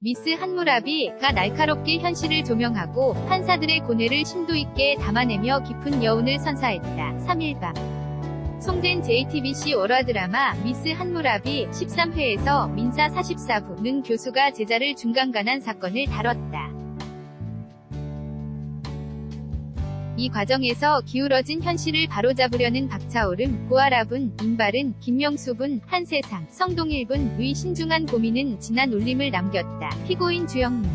미스 한무라비가 날카롭게 현실을 조명하고 판사들의 고뇌를 심도 있게 담아내며 깊은 여운을 선사했다. 3일 밤 송된 JTBC 월화 드라마 미스 한무라비 13회에서 민사 44부는 교수가 제자를 중간간한 사건을 다뤘다. 이 과정에서 기울어진 현실을 바로잡으려는 박차오름, 고아라분, 임바른, 김명수분, 한세상, 성동일분의 신중한 고민은 진한 울림을 남겼다. 피고인 주영민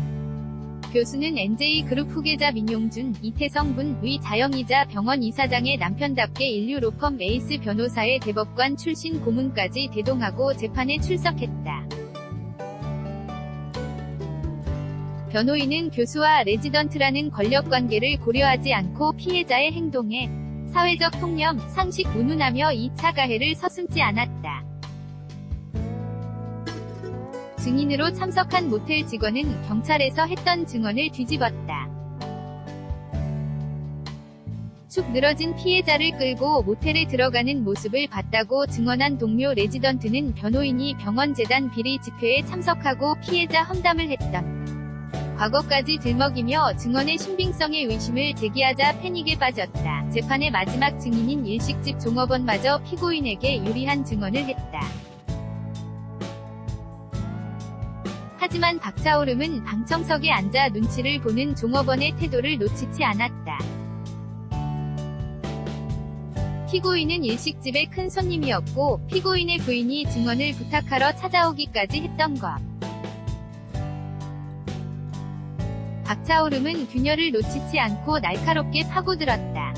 교수는 NJ그룹 후계자 민용준, 이태성분의 자영이자 병원 이사장의 남편답게 인류 로펌 에이스 변호사의 대법관 출신 고문까지 대동하고 재판에 출석했다. 변호인은 교수와 레지던트라는 권력관계를 고려하지 않고 피해자의 행동에 사회적 통념, 상식 운운하며 2차 가해를 서슴지 않았다. 증인으로 참석한 모텔 직원은 경찰에서 했던 증언을 뒤집었다. 축 늘어진 피해자를 끌고 모텔에 들어가는 모습을 봤다고 증언한 동료 레지던트는 변호인이 병원 재단 비리 집회에 참석하고 피해자 험담을 했던 과거까지 들먹이며 증언의 신빙성에 의심을 제기하자 패닉에 빠졌다. 재판의 마지막 증인인 일식집 종업원마저 피고인에게 유리한 증언을 했다. 하지만 박차오름은 방청석에 앉아 눈치를 보는 종업원의 태도를 놓치지 않았다. 피고인은 일식집의 큰 손님이었고 피고인의 부인이 증언을 부탁하러 찾아오기까지 했던 것. 박차오름은 균열을 놓치지 않고 날카롭게 파고들었다.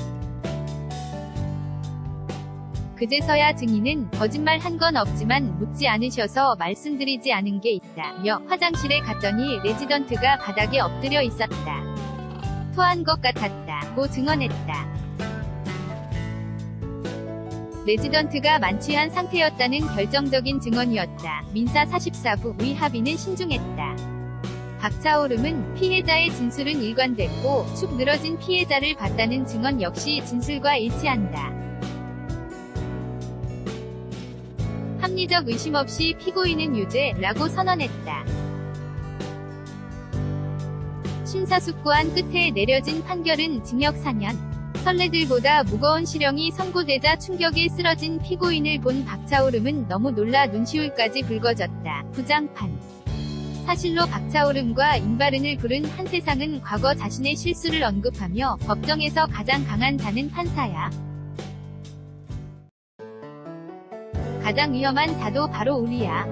그제서야 증인은 거짓말한 건 없지만 묻지 않으셔서 말씀드리지 않은 게 있다며 화장실에 갔더니 레지던트가 바닥에 엎드려 있었다. 토한 것 같았다고 증언했다. 레지던트가 만취한 상태였다는 결정적인 증언이었다. 민사 44부의 합의는 신중했다. 박차오름은 피해자의 진술은 일관됐고 축 늘어진 피해자를 봤다는 증언 역시 진술과 일치한다. 합리적 의심 없이 피고인은 유죄라고 선언했다. 심사숙고한 끝에 내려진 판결은 징역 4년. 선례들보다 무거운 실형이 선고되자 충격에 쓰러진 피고인을 본 박차오름은 너무 놀라 눈시울까지 붉어졌다. 부장판 사실로 박차오름과 임바른을 부른 한세상은 과거 자신의 실수를 언급하며 법정에서 가장 강한 자는 판사야. 가장 위험한 자도 바로 우리야.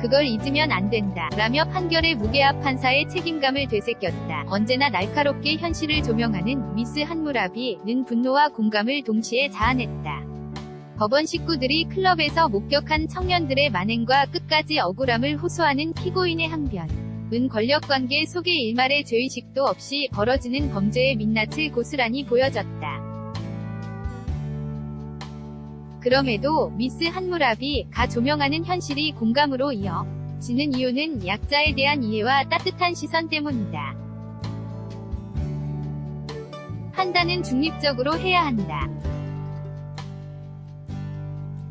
그걸 잊으면 안 된다. 라며 판결의 무게와 판사의 책임감을 되새겼다. 언제나 날카롭게 현실을 조명하는 미스 한무라비는 분노와 공감을 동시에 자아냈다. 법원 식구들이 클럽에서 목격한 청년들의 만행과 끝까지 억울함을 호소하는 피고인의 항변은 권력관계 속의 일말의 죄의식도 없이 벌어지는 범죄의 민낯을 고스란히 보여줬다. 그럼에도 미스 한무라비가 조명하는 현실이 공감으로 이어지는 이유는 약자에 대한 이해와 따뜻한 시선 때문이다. 판단은 중립적으로 해야 한다.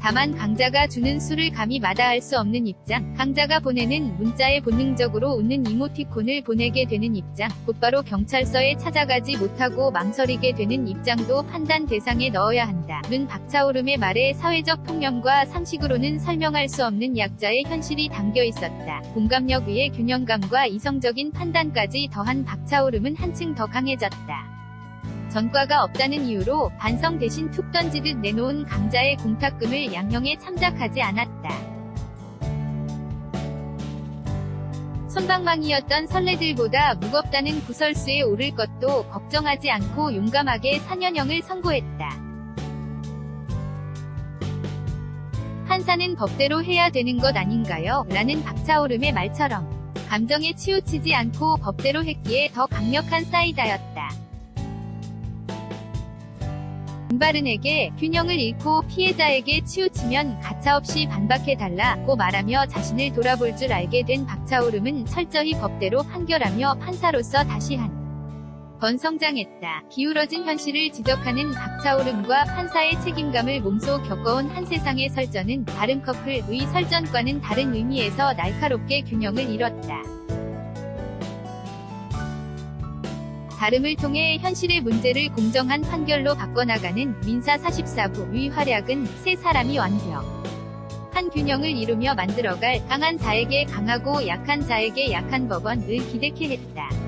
다만 강자가 주는 수를 감히 마다할 수 없는 입장, 강자가 보내는 문자에 본능적으로 웃는 이모티콘을 보내게 되는 입장, 곧바로 경찰서에 찾아가지 못하고 망설이게 되는 입장도 판단 대상에 넣어야 한다는 박차오름의 말에 사회적 통념과 상식으로는 설명할 수 없는 약자의 현실이 담겨 있었다. 공감력 위에 균형감과 이성적인 판단까지 더한 박차오름은 한층 더 강해졌다. 전과가 없다는 이유로 반성 대신 툭 던지듯 내놓은 강자의 공탁금을 양형에 참작하지 않았다. 솜방망이였던 선례들보다 무겁다는 구설수에 오를 것도 걱정하지 않고 용감하게 4년형을 선고했다. 판사는 법대로 해야 되는 것 아닌가요? 라는 박차오름의 말처럼 감정에 치우치지 않고 법대로 했기에 더 강력한 사이다였다. 임바른에게 균형을 잃고 피해자에게 치우치면 가차없이 반박해달라고 말하며 자신을 돌아볼 줄 알게 된 박차오름은 철저히 법대로 판결하며 판사로서 다시 한 번성장했다. 기울어진 현실을 지적하는 벅차오름과 판사의 책임감을 몸소 겪어온 한 세상의 설전은 다른 커플의 설전과는 다른 의미에서 날카롭게 균형을 이뤘다. 다름을 통해 현실의 문제를 공정한 판결로 바꿔나가는 민사 44부의 활약은 세 사람이 완벽한 균형을 이루며 만들어갈 강한 자에게 강하고 약한 자에게 약한 법원을 기대케 했다.